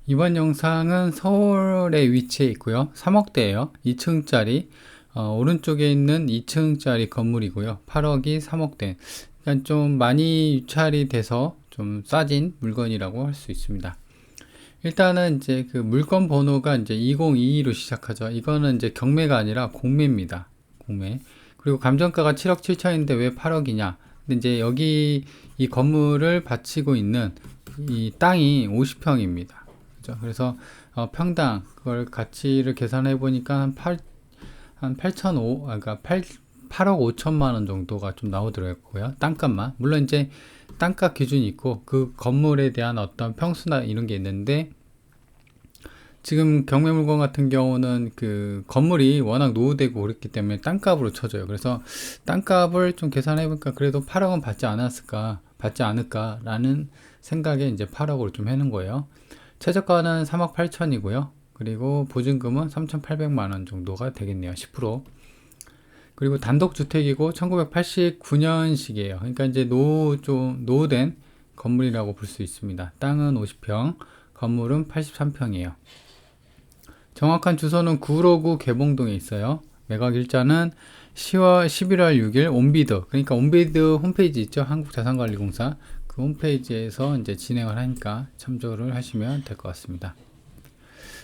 이번 영상은 서울에 위치해 있고요. 3억대예요. 2층짜리 오른쪽에 있는 2층짜리 건물이고요. 8억이 3억대. 그러니까 좀 많이 유찰이 돼서 좀 싸진 물건이라고 할 수 있습니다. 일단은 이제 그 물건 번호가 이제 2022로 시작하죠. 이거는 이제 경매가 아니라 공매입니다. 공매. 그리고 감정가가 7억 7천인데 왜 8억이냐? 근데 이제 여기 이 건물을 바치고 있는 이 땅이 50평입니다. 그죠? 그래서 평당 그걸 가치를 계산해 보니까 한 8,500, 그러니까 8억 5천만 원 정도가 좀 나오더라고요. 땅값만. 물론 이제 땅값 기준이 있고 그 건물에 대한 어떤 평수나 이런 게 있는데, 지금 경매 물건 같은 경우는 그 건물이 워낙 노후되고 그랬기 때문에 땅값으로 쳐져요. 그래서 땅값을 좀 계산해 보니까 그래도 8억은 받지 않을까라는 생각에 이제 8억으로 좀 해놓은 거예요. 최저가는 3억 8천이고요. 그리고 보증금은 3,800만 원 정도가 되겠네요. 10%. 그리고 단독주택이고 1989년식이에요. 그러니까 이제 좀 노후된 건물이라고 볼 수 있습니다. 땅은 50평, 건물은 83평이에요. 정확한 주소는 구로구 개봉동에 있어요. 매각 일자는 11월 6일 온비드, 그러니까 온비드 홈페이지 있죠? 한국자산관리공사. 그 홈페이지에서 이제 진행을 하니까 참조를 하시면 될 것 같습니다.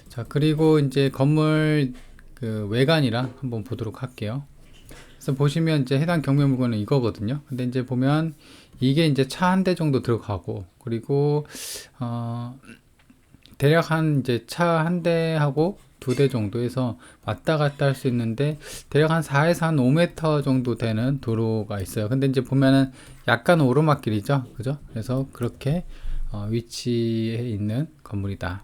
자, 그리고 이제 건물 그 외관이랑 한번 보도록 할게요. 그래서 보시면 이제 해당 경매 물건은 이거거든요. 근데 이제 보면 이게 이제 차 한 대 정도 들어가고, 그리고 대략 한 이제 차 한 대하고 두 대 정도에서 왔다 갔다 할 수 있는데, 대략 한 4에서 한 5m 정도 되는 도로가 있어요. 근데 이제 보면은 약간 오르막길이죠. 그죠? 그래서 그렇게 위치해 있는 건물이다.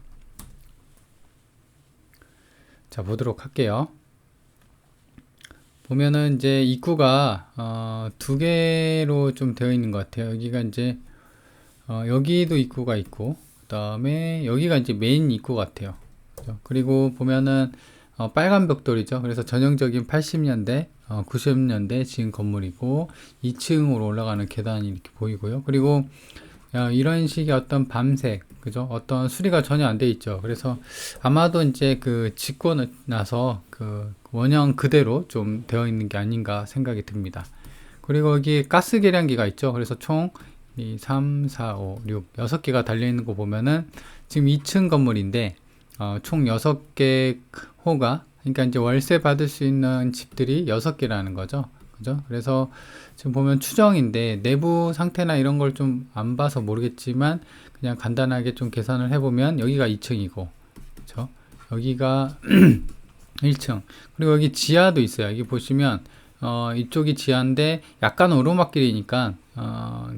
자, 보도록 할게요. 보면은 이제 입구가 두 개로 좀 되어 있는 것 같아요. 여기가 이제 여기도 입구가 있고, 그 다음에 여기가 이제 메인 입구 같아요. 그죠? 그리고 보면은 빨간 벽돌이죠. 그래서 전형적인 80년대, 90년대 지은 건물이고, 2층으로 올라가는 계단이 이렇게 보이고요. 그리고 이런 식의 어떤 밤색, 그죠? 어떤 수리가 전혀 안 돼 있죠. 그래서 아마도 이제 그 짓고 나서 그 원형 그대로 좀 되어 있는 게 아닌가 생각이 듭니다. 그리고 여기 가스 계량기가 있죠. 그래서 총 2, 3, 4, 5, 6, 6개가 달려있는 거 보면은 지금 2층 건물인데 총 6개 호가, 그러니까 이제 월세 받을 수 있는 집들이 6개라는 거죠. 그죠? 그래서 지금 보면 추정인데 내부 상태나 이런 걸 좀 안 봐서 모르겠지만 그냥 간단하게 좀 계산을 해보면 여기가 2층이고, 그죠? 여기가 1층. 그리고 여기 지하도 있어요. 여기 보시면 이쪽이 지하인데 약간 오르막길이니까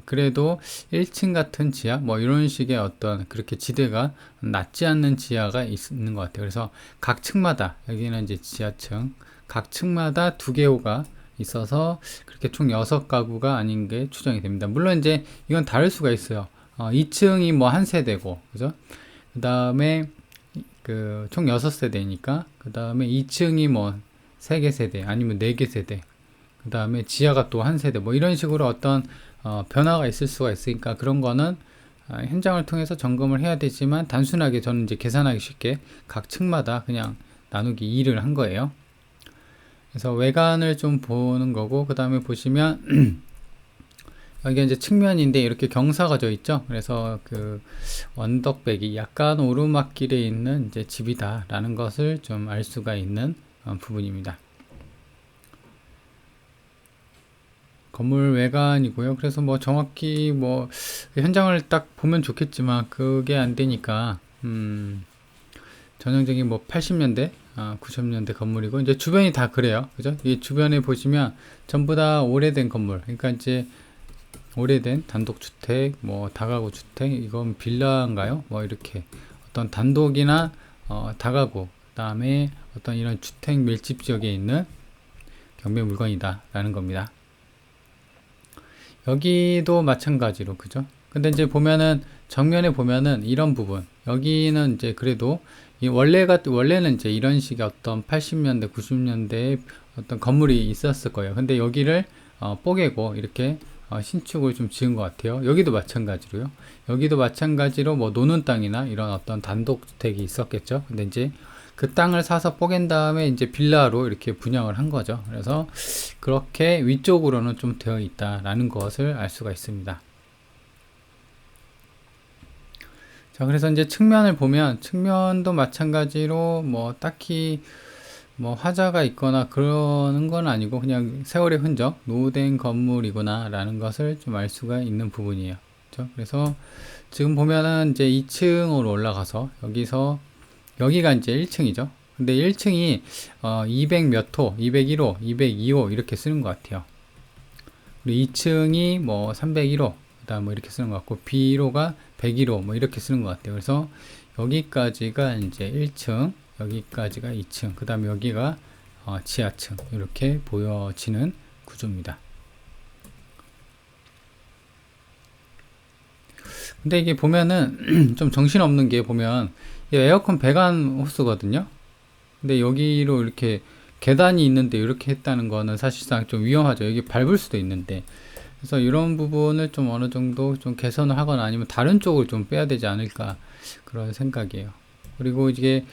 그래도 1층 같은 지하 뭐 이런 식의 어떤 그렇게 지대가 낮지 않는 지하가 있는 것 같아요. 그래서 각 층마다, 여기는 이제 지하층, 각 층마다 두 개호가 있어서 그렇게 총 6가구가 아닌 게 추정이 됩니다. 물론 이제 이건 다를 수가 있어요. 2층이 뭐 한 세대고, 그죠? 그 다음에 그 총 6세대니까 그 다음에 2층이 뭐 3개 세대 아니면 4개 세대, 그 다음에 지하가 또 한 세대, 뭐 이런 식으로 어떤 변화가 있을 수가 있으니까 그런 거는 현장을 통해서 점검을 해야 되지만, 단순하게 저는 이제 계산하기 쉽게 각 층마다 그냥 나누기 2를 한 거예요. 그래서 외관을 좀 보는 거고, 그 다음에 보시면 여기 이제 측면인데 이렇게 경사가 져 있죠. 그래서 그 언덕백이 약간 오르막길에 있는 이제 집이다라는 것을 좀 알 수가 있는 부분입니다. 건물 외관이고요. 그래서 뭐 정확히 뭐 현장을 딱 보면 좋겠지만 그게 안 되니까 전형적인 뭐 80년대, 90년대 건물이고, 이제 주변이 다 그래요. 그죠? 이 주변에 보시면 전부 다 오래된 건물. 그러니까 이제 오래된 단독주택, 뭐 다가구 주택, 이건 빌라인가요? 뭐 이렇게 어떤 단독이나 다가구, 그다음에 어떤 이런 주택 밀집 지역에 있는 경매 물건이다 라는 겁니다. 여기도 마찬가지로, 그죠? 근데 이제 보면은 정면에 보면은 이런 부분, 여기는 이제 그래도 원래는 이제 이런 식의 어떤 80년대, 90년대에 어떤 건물이 있었을 거예요. 근데 여기를 뽀개고 이렇게 신축을 좀 지은 것 같아요. 여기도 마찬가지로요. 여기도 마찬가지로 뭐 노는 땅이나 이런 어떤 단독주택이 있었겠죠. 근데 이제 그 땅을 사서 뽀갠 다음에 이제 빌라로 이렇게 분양을 한 거죠. 그래서 그렇게 위쪽으로는 좀 되어 있다라는 것을 알 수가 있습니다. 자, 그래서 이제 측면을 보면 측면도 마찬가지로 뭐 딱히 뭐 화자가 있거나 그러는 건 아니고 그냥 세월의 흔적, 노후된 건물이구나 라는 것을 좀 알 수가 있는 부분이에요. 그렇죠? 그래서 지금 보면은 이제 2층으로 올라가서 여기가 이제 1층이죠. 근데 1층이 200 몇 호, 201호, 202호 이렇게 쓰는 것 같아요. 그리고 2층이 뭐 301호, 그다음 뭐 이렇게 쓰는 것 같고 B1호가 101호 뭐 이렇게 쓰는 것 같아요. 그래서 여기까지가 이제 1층, 여기까지가 2층, 그 다음에 여기가 지하층 이렇게 보여지는 구조입니다. 근데 이게 보면은 좀 정신없는 게 보면 에어컨 배관 호스거든요. 근데 여기로 이렇게 계단이 있는데 이렇게 했다는 거는 사실상 좀 위험하죠. 여기 밟을 수도 있는데. 그래서 이런 부분을 좀 어느 정도 좀 개선을 하거나 아니면 다른 쪽을 좀 빼야 되지 않을까 그런 생각이에요. 그리고 이게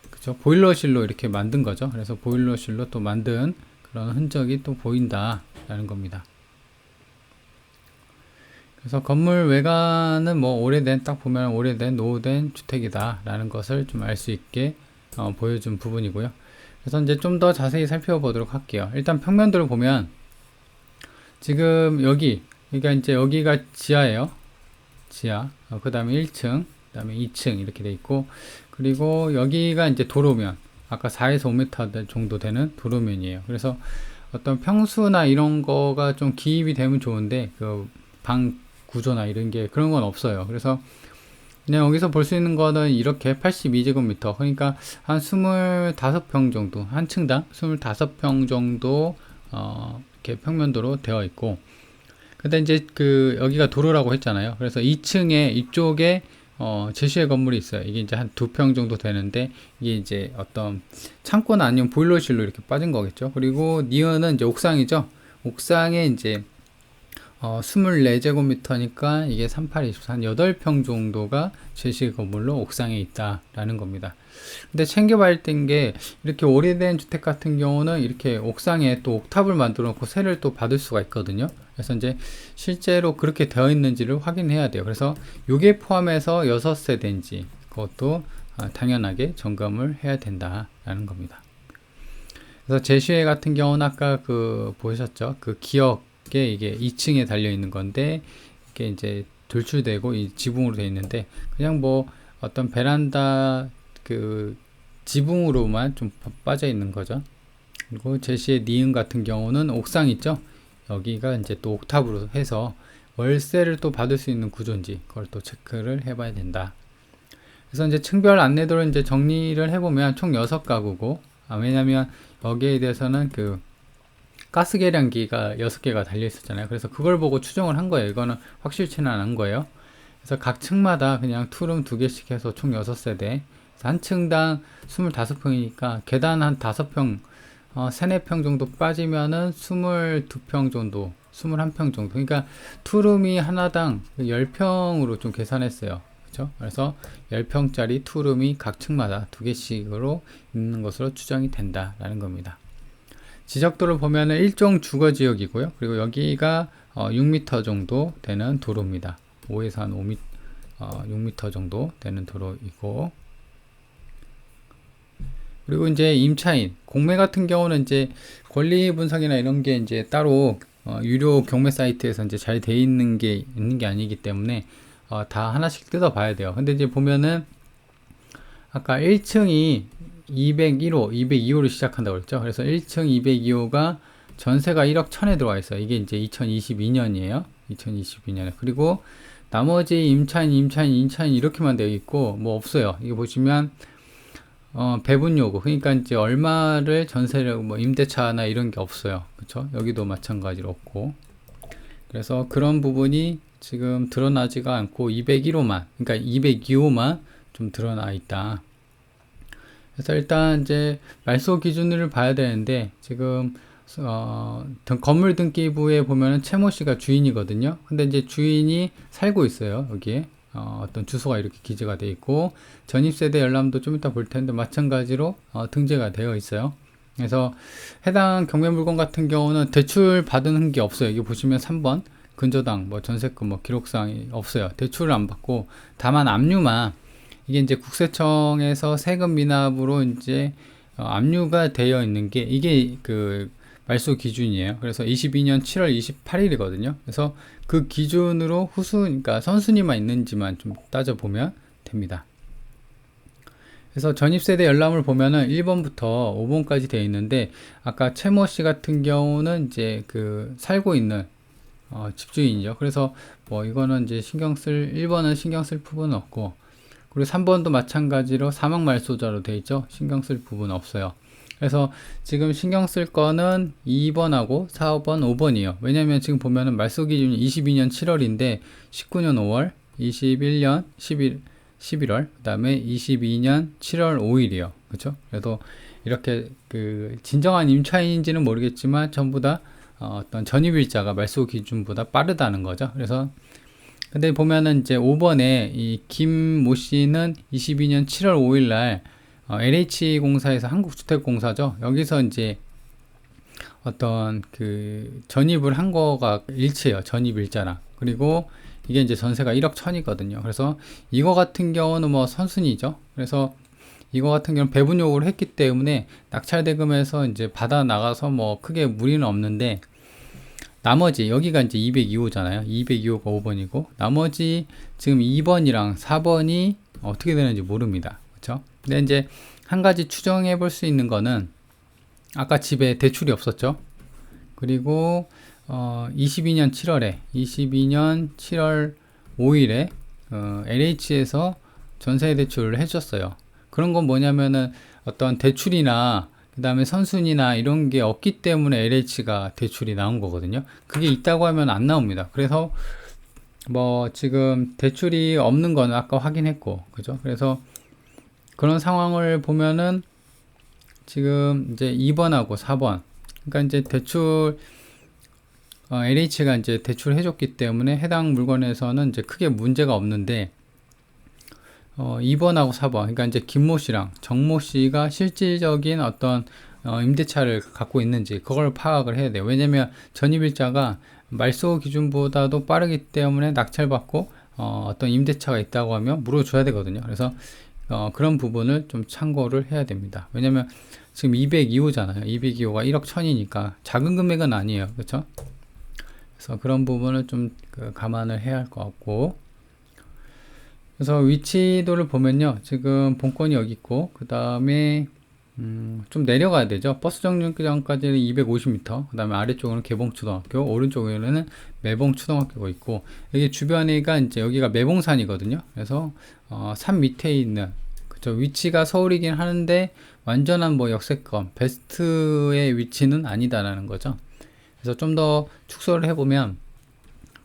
그죠? 보일러실로 이렇게 만든 거죠. 그래서 보일러실로 또 만든 그런 흔적이 또 보인다라는 겁니다. 그래서 건물 외관은 뭐 오래된, 딱 보면 오래된 노후된 주택이다라는 것을 좀 알 수 있게 보여준 부분이고요. 그래서 이제 좀 더 자세히 살펴보도록 할게요. 일단 평면도를 보면 지금 그러니까 이제 여기가 지하예요. 지하. 그 다음에 1층, 그 다음에 2층 이렇게 돼 있고, 그리고 여기가 이제 도로면, 아까 4에서 5m 정도 되는 도로면이에요. 그래서 어떤 평수나 이런 거가 좀 기입이 되면 좋은데, 그 방 구조나 이런 게 그런 건 없어요. 그래서 그냥 여기서 볼 수 있는 거는 이렇게 82제곱미터, 그러니까 한 25평 정도, 한 층당 25평 정도, 이렇게 평면도로 되어 있고, 근데 이제 여기가 도로라고 했잖아요. 그래서 2층에 이쪽에 제시의 건물이 있어요. 이게 이제 한 2평 정도 되는데, 이게 이제 어떤 창고나 아니면 보일러실로 이렇게 빠진 거겠죠. 그리고 니은은 이제 옥상이죠. 옥상에 이제 24제곱미터니까 이게 38, 24, 한 8평 정도가 제시 건물로 옥상에 있다라는 겁니다. 근데 챙겨봐야 되는 게, 이렇게 오래된 주택 같은 경우는 이렇게 옥상에 또 옥탑을 만들어 놓고 세를 또 받을 수가 있거든요. 그래서 이제 실제로 그렇게 되어 있는지를 확인해야 돼요. 그래서 요게 포함해서 6세대인지 그것도 당연하게 점검을 해야 된다라는 겁니다. 그래서 제시회 같은 경우는 아까 보셨죠? 그 기역에 이게 2층에 달려 있는 건데, 이게 이제 돌출되고 이 지붕으로 되어 있는데, 그냥 뭐 어떤 베란다 지붕으로만 좀 빠져 있는 거죠. 그리고 제시의 니은 같은 경우는 옥상 있죠? 여기가 이제 또 옥탑으로 해서 월세를 또 받을 수 있는 구조인지 그걸 또 체크를 해봐야 된다. 그래서 이제 층별 안내도를 이제 정리를 해보면 총 6가구고, 왜냐면 여기에 대해서는 가스 계량기가 6개가 달려 있었잖아요. 그래서 그걸 보고 추정을 한 거예요. 이거는 확실치는 않은 거예요. 그래서 각 층마다 그냥 투룸 2개씩 해서 총 6세대, 한 층당 25평이니까 계단 한 5평, 3, 4평 정도 빠지면은 22평 정도, 21평 정도. 그러니까 투룸이 하나당 10평으로 좀 계산했어요. 그렇죠? 그래서 10평짜리 투룸이 각 층마다 2개씩으로 있는 것으로 추정이 된다라는 겁니다. 지적도를 보면은 일종 주거지역이고요. 그리고 여기가 6m 정도 되는 도로입니다. 5에서 한 5m, 6m 정도 되는 도로이고, 그리고 이제 임차인, 공매 같은 경우는 이제 권리 분석이나 이런 게 이제 따로 유료 경매 사이트에서 이제 잘 돼 있는 게 아니기 때문에 다 하나씩 뜯어 봐야 돼요. 근데 이제 보면은 아까 1층이 201호, 202호로 시작한다고 그랬죠. 그래서 1층 202호가 전세가 1억 1000에 들어와 있어요. 이게 이제 2022년이에요. 2022년에. 그리고 나머지 임차인 이렇게만 되어 있고 뭐 없어요. 이거 보시면 배분 요구, 그러니까 이제 얼마를 전세를 뭐 임대차나 이런 게 없어요. 그렇죠? 여기도 마찬가지로 없고. 그래서 그런 부분이 지금 드러나지가 않고 201호만, 그러니까 202호만 좀 드러나 있다. 그래서 일단 이제 말소 기준을 봐야 되는데, 지금 건물 등기부에 보면은 최모 씨가 주인이거든요. 근데 이제 주인이 살고 있어요. 여기에 어떤 주소가 이렇게 기재가 되어 있고, 전입세대 열람도 좀 이따 볼 텐데 마찬가지로 등재가 되어 있어요. 그래서 해당 경매 물건 같은 경우는 대출 받은 게 없어요. 여기 보시면 3번 근저당 뭐 전세금 뭐 기록사항이 없어요. 대출을 안 받고, 다만 압류만, 이게 이제 국세청에서 세금 미납으로 이제 압류가 되어 있는 게 이게 그 말소 기준이에요. 그래서 22년 7월 28일이거든요. 그래서 그 기준으로 그러니까 선순위만 있는지만 좀 따져보면 됩니다. 그래서 전입세대 열람을 보면은 1번부터 5번까지 되어 있는데, 아까 최모 씨 같은 경우는 이제 그 살고 있는 집주인이죠. 그래서 뭐 이거는 이제 1번은 신경 쓸 부분은 없고, 그리고 3번도 마찬가지로 사망 말소자로 되어 있죠. 신경 쓸 부분은 없어요. 그래서 지금 신경 쓸 거는 2번하고 4번, 5번이에요. 왜냐면 지금 보면은 말소 기준이 22년 7월인데 19년 5월, 21년 11월, 그 다음에 22년 7월 5일이에요. 그렇죠? 그래도 이렇게 그 진정한 임차인인지는 모르겠지만 전부 다 어떤 전입일자가 말소 기준보다 빠르다는 거죠. 그래서 근데 보면은 이제 5번에 이 김모 씨는 22년 7월 5일 날 LH공사에서 한국주택공사죠. 여기서 이제 어떤 그 전입을 한 거가 일치해요. 전입일자랑. 그리고 이게 이제 전세가 1억 1000이거든요. 그래서 이거 같은 경우는 뭐 선순위죠. 그래서 이거 같은 경우는 배분 요구를 했기 때문에 낙찰대금에서 이제 받아 나가서 뭐 크게 무리는 없는데, 나머지 여기가 이제 202호잖아요. 202호가 5번이고 나머지 지금 2번이랑 4번이 어떻게 되는지 모릅니다. 그렇죠? 근데 이제 한 가지 추정해 볼 수 있는 거는, 아까 집에 대출이 없었죠. 그리고 22년 7월 5일에 LH에서 전세 대출을 해줬어요. 그런 건 뭐냐면은 어떤 대출이나 그 다음에 선순위나 이런 게 없기 때문에 LH가 대출이 나온 거거든요. 그게 있다고 하면 안 나옵니다. 그래서 뭐 지금 대출이 없는 거는 아까 확인했고, 그죠? 그래서 그런 상황을 보면은 지금 이제 2번하고 4번, 그러니까 이제 대출 LH가 이제 대출을 해줬기 때문에 해당 물건에서는 이제 크게 문제가 없는데, 2번하고 4번, 그러니까 이제 김모 씨랑 정모 씨가 실질적인 어떤 임대차를 갖고 있는지 그걸 파악을 해야 돼요. 왜냐면 전입일자가 말소 기준보다도 빠르기 때문에 낙찰받고 어떤 임대차가 있다고 하면 물어줘야 되거든요. 그래서 그런 부분을 좀 참고를 해야 됩니다. 왜냐면 지금 202호잖아요. 202호가 1억 1000이니까 작은 금액은 아니에요. 그렇죠? 그래서 그런 부분을 좀 감안을 해야 할 것 같고, 그래서 위치도를 보면요, 지금 본건이 여기 있고, 그 다음에 좀 내려가야 되죠. 버스 정류장까지는 250m, 그 다음에 아래쪽으로는 개봉초등학교, 오른쪽에는 매봉초등학교가 있고, 여기 주변에가 이제 여기가 매봉산이거든요. 그래서 산 밑에 있는, 그쵸, 위치가 서울이긴 하는데 완전한 뭐 역세권 베스트의 위치는 아니다라는 거죠. 그래서 좀 더 축소를 해보면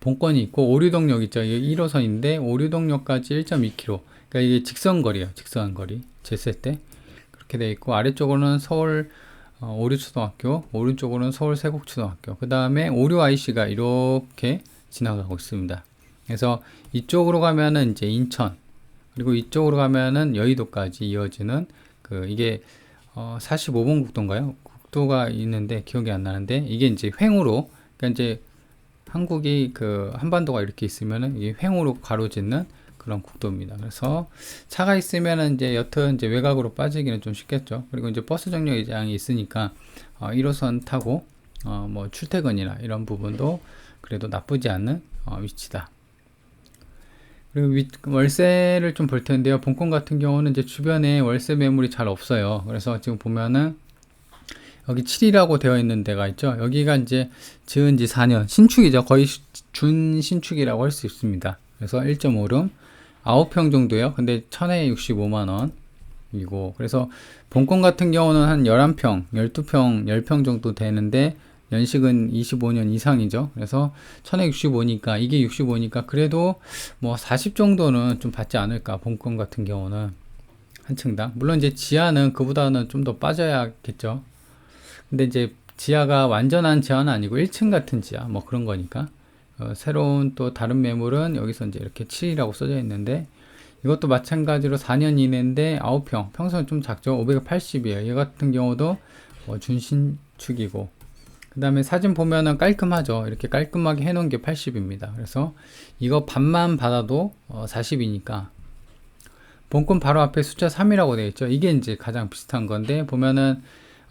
본건이 있고, 오류동역 있죠. 이게 1호선인데 오류동역까지 1.2km, 그러니까 이게 직선거리예요. 직선거리 쟀을 때 그렇게 돼 있고, 아래쪽으로는 서울 오류초등학교, 오른쪽으로는 서울 세곡초등학교, 그 다음에 오류 IC가 이렇게 지나가고 있습니다. 그래서 이쪽으로 가면은 이제 인천, 그리고 이쪽으로 가면은 여의도까지 이어지는 이게 45번 국도인가요? 국도가 있는데 기억이 안 나는데, 이게 이제 횡으로, 그러니까 이제 한국이 한반도가 이렇게 있으면은 이게 횡으로 가로짓는 그런 국도입니다. 그래서 차가 있으면은 이제 여튼 이제 외곽으로 빠지기는 좀 쉽겠죠. 그리고 이제 버스 정류장이 있으니까 1호선 타고 뭐 출퇴근이나 이런 부분도 그래도 나쁘지 않는 위치다. 그리고 월세를 좀 볼 텐데요. 본건 같은 경우는 이제 주변에 월세 매물이 잘 없어요. 그래서 지금 보면은 여기 7이라고 되어 있는 데가 있죠. 여기가 이제 지은 지 4년 신축이죠. 거의 준신축이라고 할 수 있습니다. 그래서 1.5룸 9평 정도요. 근데 1000에 65만원 이고, 그래서 본건 같은 경우는 한 11평 12평 10평 정도 되는데 연식은 25년 이상이죠. 그래서 1000에 65니까 이게 65니까 그래도 뭐 40 정도는 좀 받지 않을까. 본건 같은 경우는 한 층당, 물론 이제 지하는 그보다는 좀 더 빠져야겠죠. 근데 이제 지하가 완전한 지하는 아니고 1층 같은 지하 뭐 그런 거니까. 새로운 또 다른 매물은 여기서 이제 이렇게 7이라고 써져 있는데, 이것도 마찬가지로 4년 이내인데 9평, 평수는 좀 작죠. 580이에요. 얘 같은 경우도 준신축이고, 그 다음에 사진 보면은 깔끔하죠. 이렇게 깔끔하게 해놓은 게 80입니다. 그래서 이거 반만 받아도 40이니까 본권 바로 앞에 숫자 3이라고 되어 있죠. 이게 이제 가장 비슷한 건데, 보면은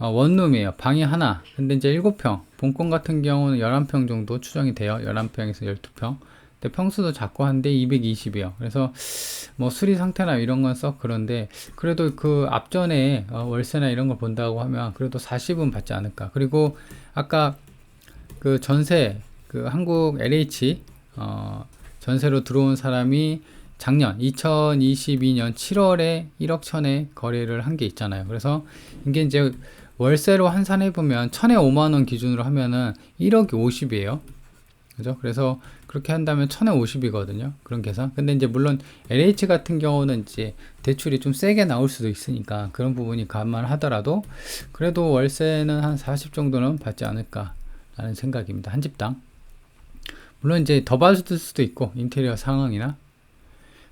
원룸이에요. 방이 하나. 근데 이제 7평. 본권 같은 경우는 11평 정도 추정이 돼요. 11평에서 12평. 근데 평수도 작고 한데 220이에요. 그래서 뭐 수리 상태나 이런 건 썩 그런데, 그래도 그 앞전에 월세나 이런 걸 본다고 하면 그래도 40은 받지 않을까. 그리고 아까 그 전세, 그 한국 LH 전세로 들어온 사람이 작년 2022년 7월에 1억 천에 거래를 한 게 있잖아요. 그래서 이게 이제 월세로 환산해 보면 1000에 5만원 기준으로 하면은 1억이 50이에요. 그죠? 그래서 그렇게 한다면 1000에 50이거든요. 그런 계산. 근데 이제 물론 LH 같은 경우는 이제 대출이 좀 세게 나올 수도 있으니까 그런 부분이 감안하더라도 그래도 월세는 한 40 정도는 받지 않을까 라는 생각입니다. 한 집당. 물론 이제 더 받을 수도 있고, 인테리어 상황이나.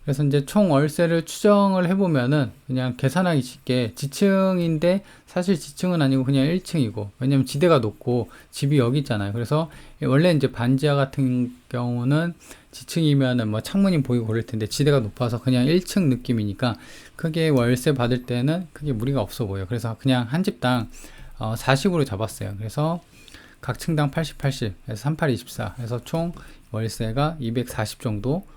그래서 이제 총 월세를 추정을 해보면은 그냥 계산하기 쉽게 지층인데 사실 지층은 아니고 그냥 1층이고, 왜냐면 지대가 높고 집이 여기 있잖아요. 그래서 원래 이제 반지하 같은 경우는 지층이면은 뭐 창문이 보이고 그럴 텐데 지대가 높아서 그냥 1층 느낌이니까 크게 월세 받을 때는 크게 무리가 없어 보여요. 그래서 그냥 한 집당 40으로 잡았어요. 그래서 각 층당 80, 80, 그래서 38, 24, 해서 총 월세가 240 정도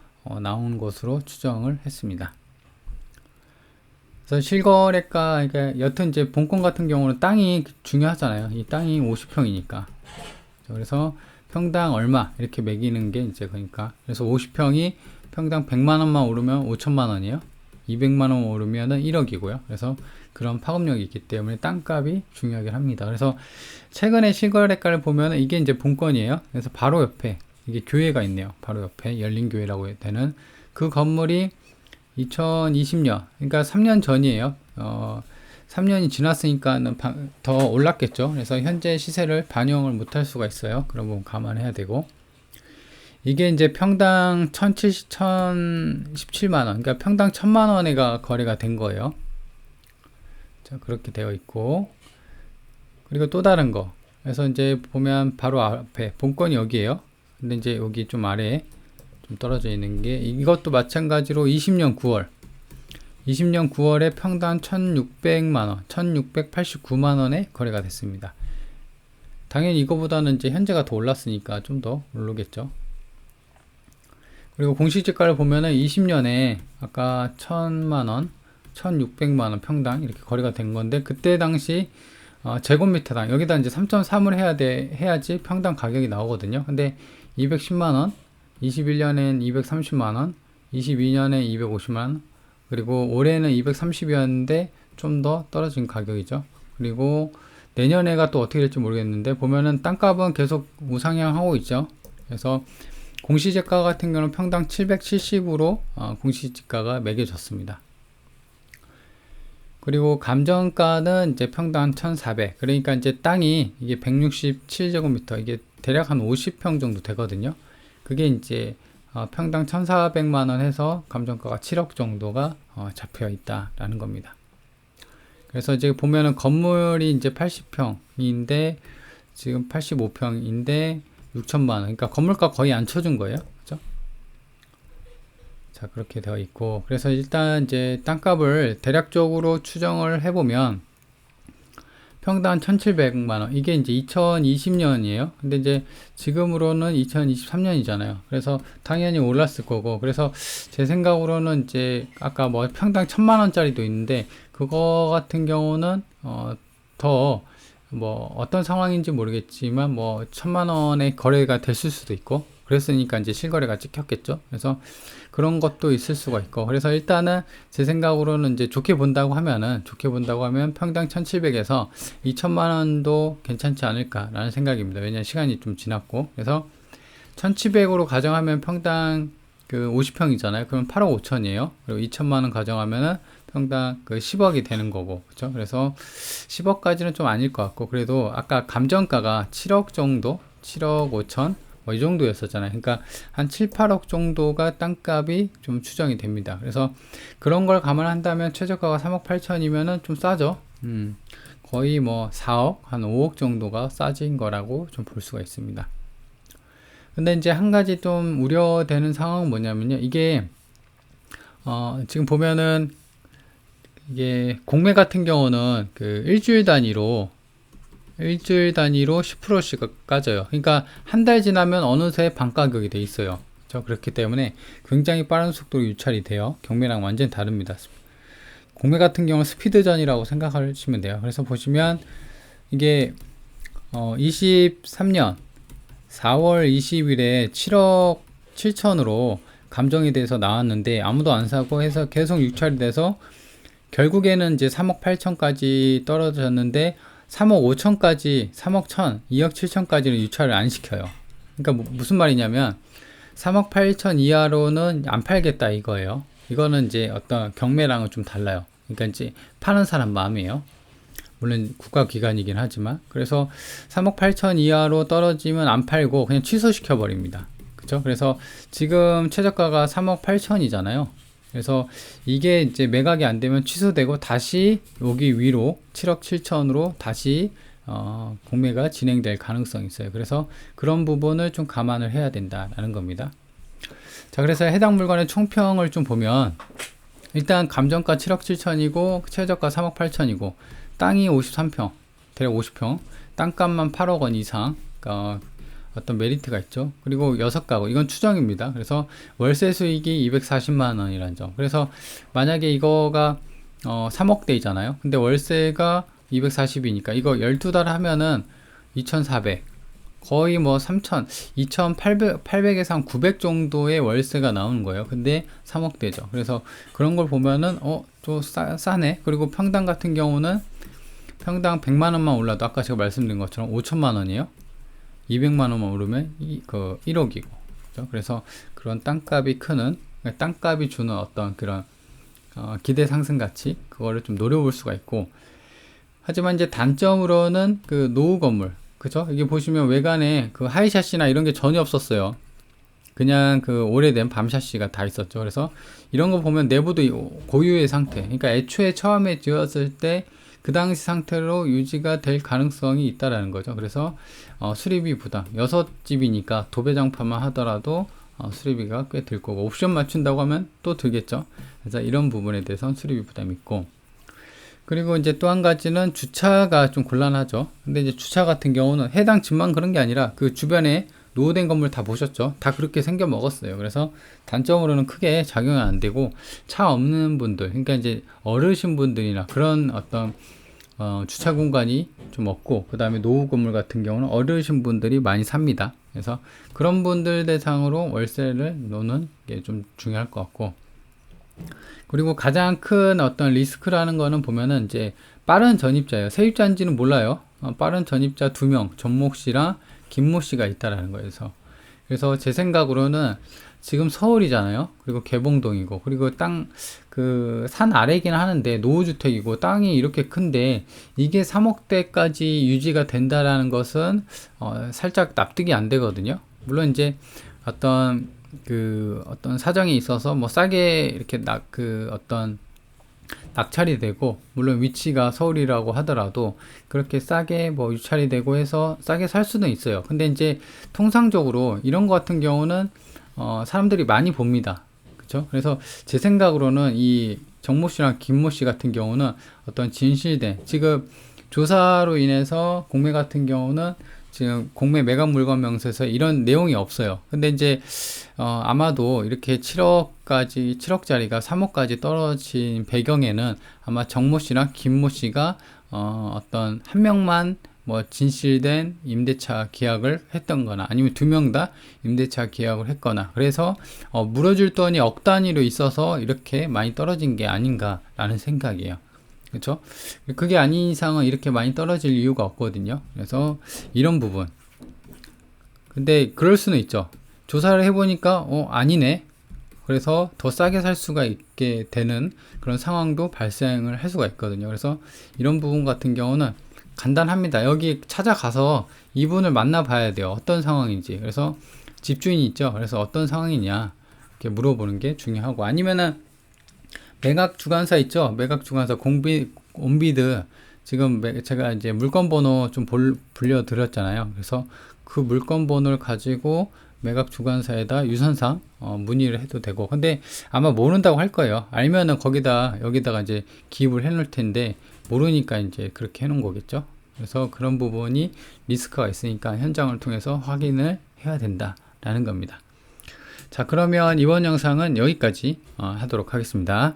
나온 것으로 추정을 했습니다. 그래서 실거래가, 그러니까 여튼 이제 본권 같은 경우는 땅이 중요하잖아요. 이 땅이 50평이니까. 그래서 평당 얼마 이렇게 매기는 게 이제 그러니까, 그래서 50평이 평당 100만 원만 오르면 5천만 원이에요. 200만 원 오르면은 1억이고요. 그래서 그런 파급력이 있기 때문에 땅값이 중요하긴 합니다. 그래서 최근에 실거래가를 보면 이게 이제 본권이에요. 그래서 바로 옆에 이게 교회가 있네요. 바로 옆에 열린교회라고 되는 그 건물이 2020년, 그러니까 3년 전이에요. 3년이 지났으니까는 더 올랐겠죠. 그래서 현재 시세를 반영을 못할 수가 있어요. 그런 부분 감안해야 되고, 이게 이제 평당 1017만 원, 그러니까 평당 1000만 원에가 거래가 된 거예요. 자, 그렇게 되어 있고, 그리고 또 다른 거. 그래서 이제 보면 바로 앞에 본권이 여기에요. 근데 이제 여기 좀 아래에 좀 떨어져 있는 게, 이것도 마찬가지로 20년 9월에 평당 1600만원, 1689만원에 거래가 됐습니다. 당연히 이거보다는 이제 현재가 더 올랐으니까 좀 더 오르겠죠. 그리고 공시지가를 보면은 20년에 아까 1000만원, 1600만원 평당 이렇게 거래가 된 건데, 그때 당시 제곱미터당 여기다 이제 3.3을 해야지 평당 가격이 나오거든요. 근데 210만원, 21년엔 230만원, 22년에 250만원, 그리고 올해는 230이었는데 좀 더 떨어진 가격이죠. 그리고 내년에가 또 어떻게 될지 모르겠는데, 보면은 땅값은 계속 우상향하고 있죠. 그래서 공시지가 같은 경우는 평당 770으로 공시지가가 매겨졌습니다. 그리고 감정가는 이제 평당 1400, 그러니까 이제 땅이 이게 167제곱미터, 이게 대략 한 50평 정도 되거든요. 그게 이제 평당 1400만원 해서 감정가가 7억 정도가 잡혀 있다라는 겁니다. 그래서 이제 보면은 건물이 이제 80평인데 지금 85평인데 6천만원, 그러니까 건물가 거의 안 쳐준 거예요. 그죠? 자, 그렇게 되어 있고, 그래서 일단 이제 땅값을 대략적으로 추정을 해보면 평당 1700만원, 이게 이제 2020년이에요. 근데 이제 지금으로는 2023년이잖아요. 그래서 당연히 올랐을 거고, 그래서 제 생각으로는 이제 아까 뭐 평당 1000만원짜리도 있는데, 그거 같은 경우는 더 뭐 어떤 상황인지 모르겠지만 뭐 1000만원의 거래가 됐을 수도 있고, 그랬으니까 이제 실거래가 찍혔겠죠. 그래서 그런 것도 있을 수가 있고, 그래서 일단은 제 생각으로는 이제 좋게 본다고 하면 평당 1700에서 2000만원도 괜찮지 않을까라는 생각입니다. 왜냐면 시간이 좀 지났고, 그래서 1700으로 가정하면 평당 그 50평이잖아요. 그럼 8억 5천이에요. 그리고 2000만원 가정하면은 평당 그 10억이 되는 거고, 그렇죠? 그래서 10억까지는 좀 아닐 것 같고, 그래도 아까 감정가가 7억 정도, 7억 5천 뭐 이 정도였었잖아요. 그러니까 한 7, 8억 정도가 땅값이 좀 추정이 됩니다. 그래서 그런 걸 감안한다면 최저가가 3억 8천이면은 좀 싸죠. 거의 뭐 4억, 한 5억 정도가 싸진 거라고 좀 볼 수가 있습니다. 근데 이제 한 가지 좀 우려되는 상황은 뭐냐면요. 이게 지금 보면은 이게 공매 같은 경우는 그 일주일 단위로 10%씩 까져요. 그러니까 한 달 지나면 어느새 반 가격이 돼 있어요. 그렇기 때문에 굉장히 빠른 속도로 유찰이 돼요. 경매랑 완전히 다릅니다. 공매 같은 경우는 스피드전이라고 생각하시면 돼요. 그래서 보시면 이게 23년 4월 20일에 7억 7천으로 감정이 돼서 나왔는데 아무도 안 사고 해서 계속 유찰이 돼서 결국에는 이제 3억 8천까지 떨어졌는데 3억 5천까지 3억 1천 2억 7천까지는 유찰을 안 시켜요. 그러니까 무슨 말이냐면 3억 8천 이하로는 안 팔겠다 이거예요. 이거는 이제 어떤 경매랑은 좀 달라요. 그러니까 이제 파는 사람 마음이에요. 물론 국가기관이긴 하지만. 그래서 3억 8천 이하로 떨어지면 안 팔고 그냥 취소시켜 버립니다. 그쵸? 그래서 지금 최저가가 3억 8천이잖아요. 그래서 이게 이제 매각이 안 되면 취소되고 다시 여기 위로 7억 7천으로 다시 공매가 진행될 가능성이 있어요. 그래서 그런 부분을 좀 감안을 해야 된다라는 겁니다. 자, 그래서 해당 물건의 총평을 좀 보면 일단 감정가 7억 7천이고 최저가 3억 8천이고 땅이 53평, 대략 50평, 땅값만 8억 원 이상, 어떤 메리트가 있죠. 그리고 6가구, 이건 추정입니다. 그래서 월세 수익이 240만 원이라는 점. 그래서 만약에 이거가 3억대이잖아요. 근데 월세가 240이니까 이거 12달 하면은 2400, 거의 뭐 3천, 2800에서 한 900 정도의 월세가 나오는 거예요. 근데 3억대죠. 그래서 그런 걸 보면은 좀 싸네. 그리고 평당 같은 경우는 평당 100만 원만 올라도 아까 제가 말씀드린 것처럼 5천만 원이에요. 200만 원만 오르면 1억이고. 그렇죠? 그래서 그런 땅값이 크는, 땅값이 주는 어떤 그런 기대 상승 가치, 그거를 좀 노려볼 수가 있고. 하지만 이제 단점으로는 그 노후 건물, 그죠? 여기 보시면 외관에 그 하이샤시나 이런 게 전혀 없었어요. 그냥 그 오래된 밤샤시가 다 있었죠. 그래서 이런 거 보면 내부도 고유의 상태. 그러니까 애초에 처음에 지었을 때 그 당시 상태로 유지가 될 가능성이 있다라는 거죠. 그래서 수리비 부담, 6집이니까 도배장판만 하더라도 수리비가 꽤 들 거고, 옵션 맞춘다고 하면 또 들겠죠. 그래서 이런 부분에 대해서는 수리비 부담이 있고, 그리고 이제 또 한 가지는 주차가 좀 곤란하죠. 근데 이제 주차 같은 경우는 해당 집만 그런 게 아니라 그 주변에 노후된 건물 다 보셨죠? 다 그렇게 생겨 먹었어요. 그래서 단점으로는 크게 작용이 안 되고, 차 없는 분들, 그러니까 이제 어르신 분들이나 그런 어떤 주차 공간이 좀 없고, 그 다음에 노후 건물 같은 경우는 어르신 분들이 많이 삽니다. 그래서 그런 분들 대상으로 월세를 놓는 게 좀 중요할 것 같고, 그리고 가장 큰 어떤 리스크라는 거는 보면은 이제 빠른 전입자예요. 세입자인지는 몰라요. 빠른 전입자 2명, 전목 씨랑 김모 씨가 있다라는 거예요. 그래서 제 생각으로는 지금 서울이잖아요. 그리고 개봉동이고, 그리고 그 산 아래긴 하는데 노후주택이고 땅이 이렇게 큰데 이게 3억대까지 유지가 된다라는 것은 살짝 납득이 안 되거든요. 물론 이제 어떤 사정이 있어서 뭐 싸게 이렇게 어떤 낙찰이 되고, 물론 위치가 서울이라고 하더라도 그렇게 싸게 뭐 유찰이 되고 해서 싸게 살 수는 있어요. 근데 이제 통상적으로 이런 거 같은 경우는 사람들이 많이 봅니다. 그쵸? 그래서 제 생각으로는 이 정모 씨랑 김모 씨 같은 경우는 어떤 진실된, 지금 조사로 인해서 공매 같은 경우는 지금 공매 매각 물건 명세서에 이런 내용이 없어요. 근데 이제 아마도 이렇게 7억짜리가 3억까지 떨어진 배경에는 아마 정모 씨랑 김모 씨가 어떤 한 명만 뭐 진실된 임대차 계약을 했던 거나, 아니면 2명 다 임대차 계약을 했거나, 그래서 물어줄 돈이 억 단위로 있어서 이렇게 많이 떨어진 게 아닌가라는 생각이에요. 그렇죠? 그게 아닌 이상은 이렇게 많이 떨어질 이유가 없거든요. 그래서 이런 부분. 근데 그럴 수는 있죠. 조사를 해보니까 아니네. 그래서 더 싸게 살 수가 있게 되는 그런 상황도 발생을 할 수가 있거든요. 그래서 이런 부분 같은 경우는 간단합니다. 여기 찾아가서 이분을 만나 봐야 돼요. 어떤 상황인지. 그래서 집주인이 있죠. 그래서 어떤 상황이냐 이렇게 물어보는 게 중요하고, 아니면은 매각 주관사 있죠. 매각 주관사 온비드, 지금 제가 이제 물건 번호 좀 불려드렸잖아요. 그래서 그 물건 번호를 가지고 매각 주관사에다 유선상 문의를 해도 되고, 근데 아마 모른다고 할 거예요. 알면은 여기다가 이제 기입을 해 놓을 텐데, 모르니까 이제 그렇게 해 놓은 거겠죠. 그래서 그런 부분이 리스크가 있으니까 현장을 통해서 확인을 해야 된다라는 겁니다. 자, 그러면 이번 영상은 여기까지 하도록 하겠습니다.